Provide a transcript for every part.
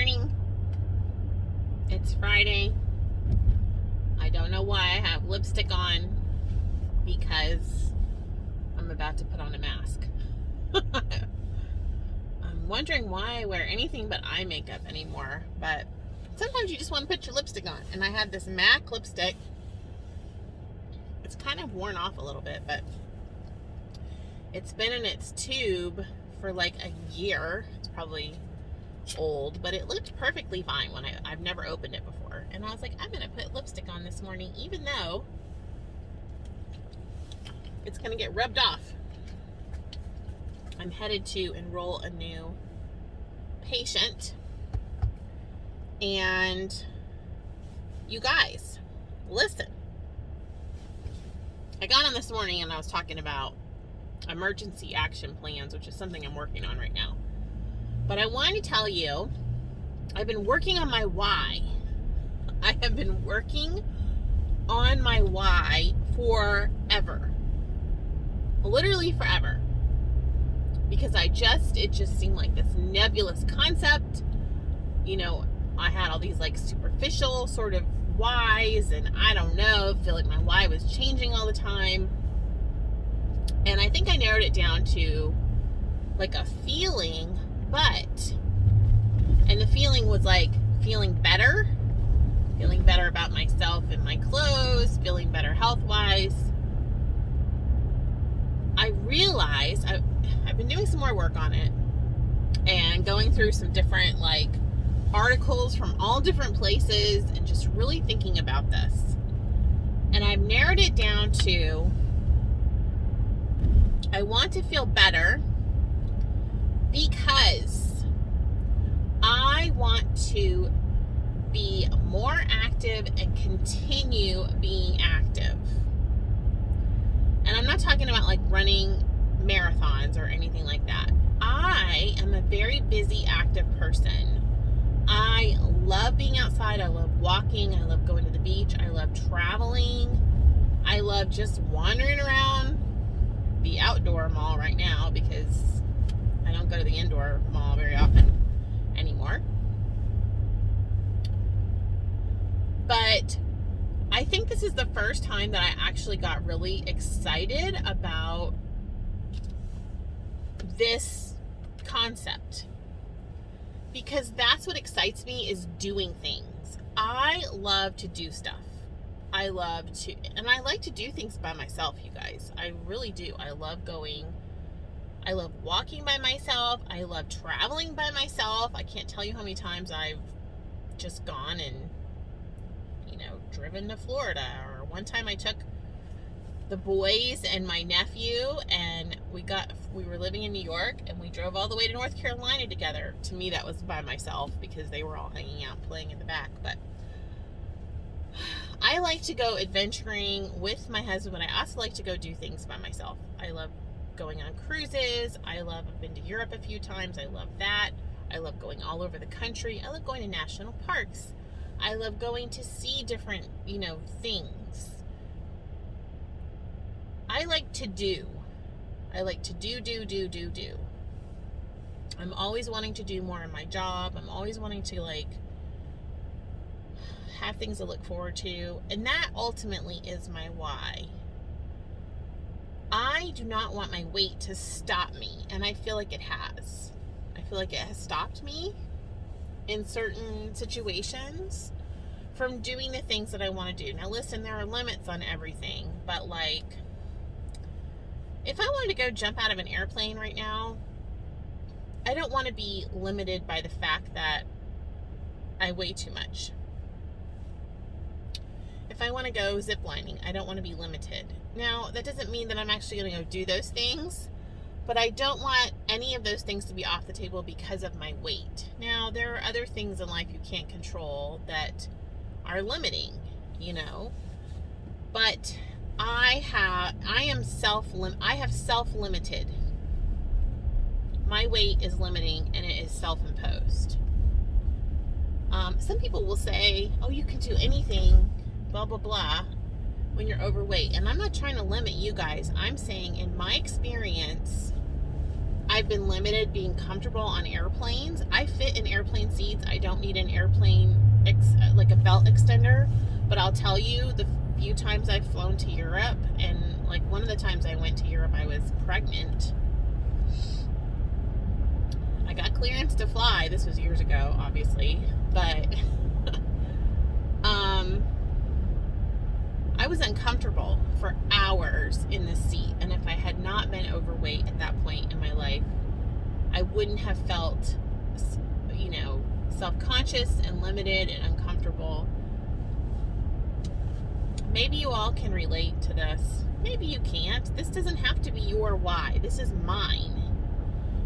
morning. It's Friday. I don't know why I have lipstick on because I'm about to put on a mask. I'm wondering why I wear anything but eye makeup anymore, but sometimes you just want to put your lipstick on. And I had this MAC lipstick. It's kind of worn off a little bit, but it's been in its tube for like a year. It's probably old, but it looked perfectly fine when I've never opened it before. And I was like, I'm gonna put lipstick on this morning, even though it's gonna get rubbed off. I'm headed to enroll a new patient, and you guys, listen. I got on this morning and I was talking about emergency action plans, which is something I'm working on right now. But I want to tell you, I've been working on my why. I have been working on my why forever. Literally forever. Because it just seemed like this nebulous concept. You know, I had all these like superficial sort of whys, and I don't know, I feel like my why was changing all the time. And I think I narrowed it down to like a feeling, and the feeling was like feeling better about myself and my clothes, feeling better health-wise. I realized I've been doing some more work on it and going through some different like articles from all different places and just really thinking about this. And I've narrowed it down to I want to feel better because I want to be more active and continue being active. And I'm not talking about like running marathons or anything like that. I am a very busy, active person. I love being outside. I love walking. I love going to the beach. I love traveling. I love just wandering around the outdoor mall right now because I don't go to the indoor mall very often anymore. But I think this is the first time that I actually got really excited about this concept, because that's what excites me, is doing things. I love to do stuff. I like to do things by myself, you guys. I really do. I love walking by myself. I love traveling by myself. I can't tell you how many times I've just gone and, driven to Florida. Or one time I took the boys and my nephew, and we were living in New York, and we drove all the way to North Carolina together. To me, that was by myself because they were all hanging out playing in the back. But I like to go adventuring with my husband, but I also like to go do things by myself. I love going on cruises. I've been to Europe a few times. I love that. I love going all over the country. I love going to national parks. I love going to see different, things. I like to do. I like to do. I'm always wanting to do more in my job. I'm always wanting to have things to look forward to. And that ultimately is my why. I do not want my weight to stop me. And I feel like it has. I feel like it has stopped me in certain situations from doing the things that I want to do. Now listen, there are limits on everything. But if I wanted to go jump out of an airplane right now, I don't want to be limited by the fact that I weigh too much. If I want to go ziplining, I don't want to be limited. Now, that doesn't mean that I'm actually going to go do those things, but I don't want any of those things to be off the table because of my weight. Now, there are other things in life you can't control that are limiting, but I have self-limited. My weight is limiting, and it is self-imposed. Some people will say, oh, you can do anything, blah, blah, blah, when you're overweight. And I'm not trying to limit you guys. I'm saying in my experience, I've been limited being comfortable on airplanes. I fit in airplane seats. I don't need an airplane, like a belt extender, but I'll tell you, the few times I've flown to Europe, and like one of the times I went to Europe, I was pregnant. I got clearance to fly. This was years ago, obviously, but I was uncomfortable for hours in the seat, and if I had not been overweight at that point in my life, I wouldn't have felt, self-conscious and limited and uncomfortable. Maybe you all can relate to this. Maybe you can't. This doesn't have to be your why. This is mine.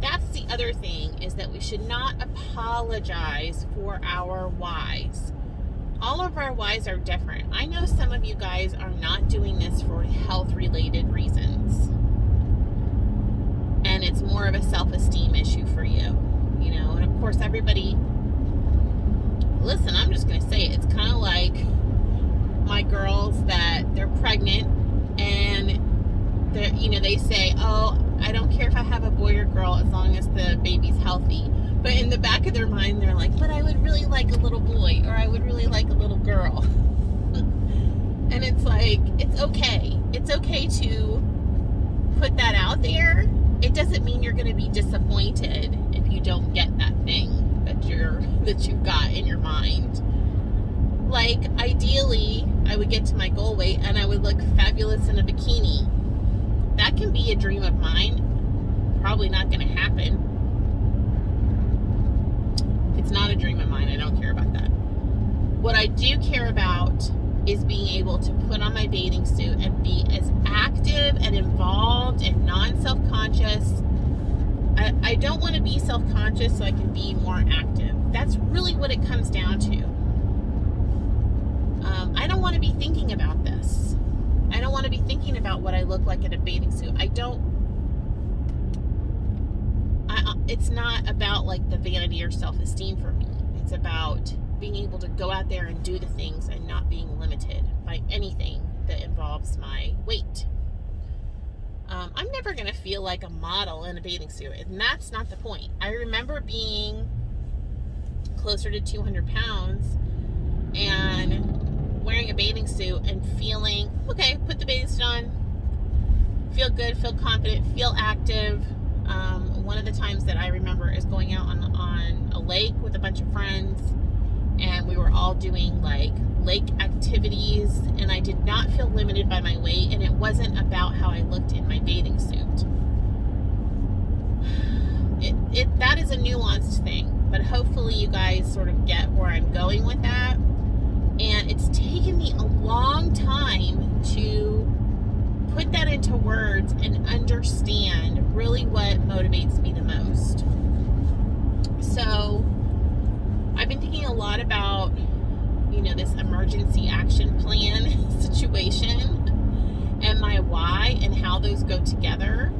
That's the other thing, is that we should not apologize for our whys. All of our whys are different. I know some of you guys are not doing this for health-related reasons, and it's more of a self-esteem issue for you, and of course everybody, listen, I'm just going to say it. It's kind of like my girls that they're pregnant, and they say, oh, I don't care if I have a boy or girl as long as the baby's healthy. But in the back of their mind, they're like, but I would really like a little boy, or I would really like a little girl. And it's like, it's okay. It's okay to put that out there. It doesn't mean you're going to be disappointed if you don't get that thing that you've got in your mind. Like, ideally, I would get to my goal weight and I would look fabulous in a bikini. That can be a dream of mine. Probably not going to happen. It's not a dream of mine. I don't care about that. What I do care about is being able to put on my bathing suit and be as active and involved and non-self-conscious. I don't want to be self-conscious so I can be more active. That's really what it comes down to. I don't want to be thinking about this. I don't want to be thinking about what I look like in a bathing suit. It's not about like the vanity or self-esteem for me. It's about being able to go out there and do the things and not being limited by anything that involves my weight. I'm never going to feel like a model in a bathing suit, and that's not the point. I remember being closer to 200 pounds and wearing a bathing suit and feeling, okay, put the bathing suit on, feel good, feel confident, feel active. One of the times that I remember is going out on a lake with a bunch of friends, and we were all doing like lake activities, and I did not feel limited by my weight, and it wasn't about how I looked in my bathing suit. That is a nuanced thing, but hopefully you guys sort of get where I'm going with that. And it's taken me a long time to put that into words and understand really what motivates me the most. So I've been thinking a lot about, this emergency action plan situation and my why and how those go together.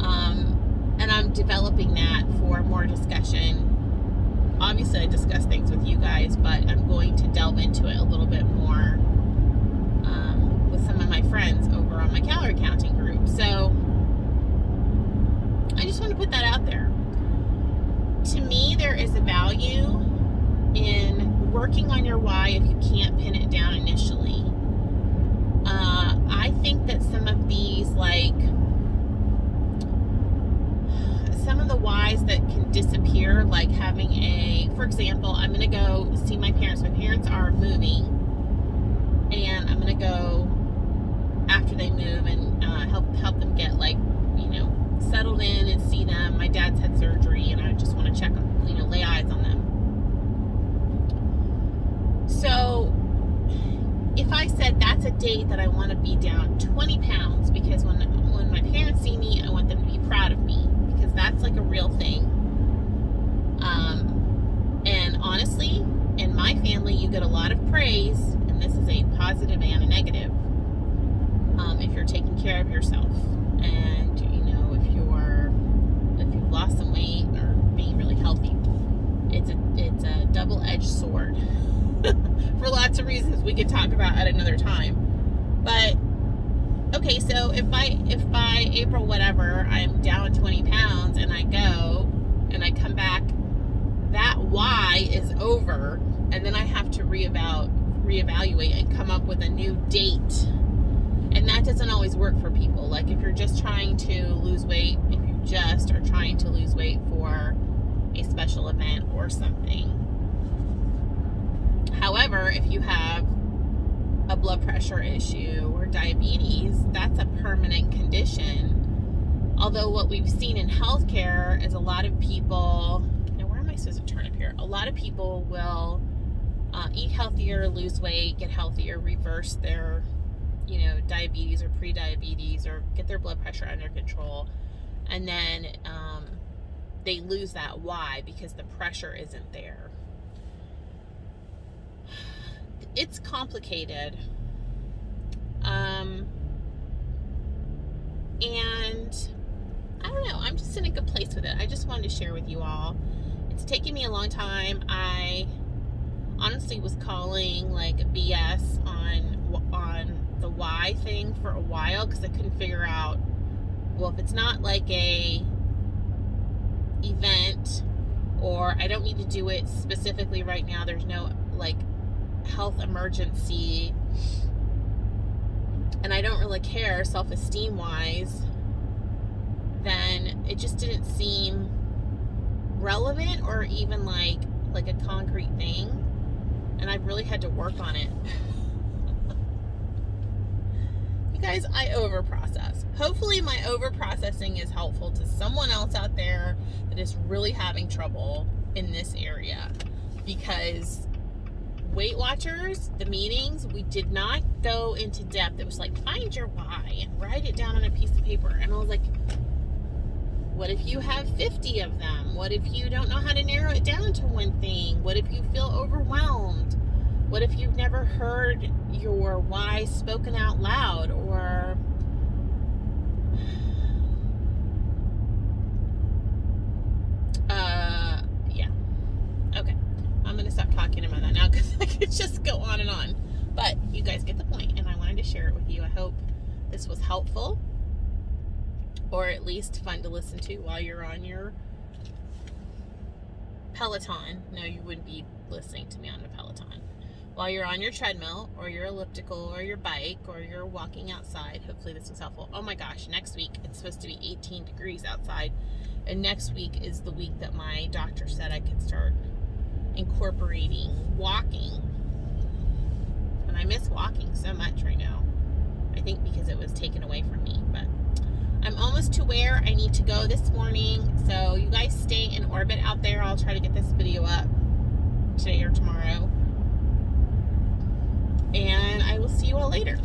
And I'm developing that for more discussion. Obviously, I discuss things with you guys, but I'm going to delve into it a little bit more with some of my friends over on my calorie counting group. So I just want to put that out there. To me, there is a value in working on your why if you can't pin it down initially. I think that some of these, some of the whys that can disappear, like having for example, I'm going to go see my parents. My parents are moving, and I'm going to go after they move and help them get settled in and see them. My dad's had surgery, and I just want to check on, lay eyes on them. So if I said that's a date that I want to be down 20 pounds, because when my parents see me, I want them to be proud of me, because that's like a real thing. And honestly, in my family, you get a lot of praise, and this is a positive and a negative. If you're taking care of yourself, and if you've lost some weight or being really healthy, it's a double-edged sword for lots of reasons we could talk about at another time. But okay, so if by April whatever I'm down 20 pounds and I go and I come back that Y is over, and then I have to reevaluate and come up with a new date. And that doesn't always work for people. Like if you're just trying to lose weight, if you just are trying to lose weight for a special event or something. However, if you have a blood pressure issue or diabetes, that's a permanent condition. Although what we've seen in healthcare is a lot of people, now where am I supposed to turn up here? A lot of people will eat healthier, lose weight, get healthier, reverse their, diabetes or pre-diabetes, or get their blood pressure under control. And then they lose that Y because the pressure isn't there. It's complicated. And I don't know, I'm just in a good place with it. I just wanted to share with you all. It's taken me a long time. I honestly was calling like BS on the Y thing for a while because I couldn't figure out, well, if it's not like a event, or I don't need to do it specifically right now, there's no like health emergency, and I don't really care self-esteem wise, then it just didn't seem relevant or even like a concrete thing, and I've really had to work on it. You guys, I overprocess. Hopefully my overprocessing is helpful to someone else out there that is really having trouble in this area, because Weight Watchers, the meetings, we did not go into depth. It was like, find your why and write it down on a piece of paper. And I was like, what if you have 50 of them? What if you don't know how to narrow it down to one thing? What if you feel overwhelmed? What if you've never heard your why spoken out loud? Or yeah. Okay. I'm going to stop talking about that now because I could just go on and on. But you guys get the point, and I wanted to share it with you. I hope this was helpful, or at least fun to listen to while you're on your Peloton. No, you wouldn't be listening to me on a Peloton. While you're on your treadmill, or your elliptical, or your bike, or you're walking outside. Hopefully this was helpful. Oh my gosh, next week it's supposed to be 18 degrees outside, and next week is the week that my doctor said I could start incorporating walking. And I miss walking so much right now. I think because it was taken away from me. But I'm almost to where I need to go this morning. So you guys stay in orbit out there. I'll try to get this video up today or tomorrow. And I will see you all later.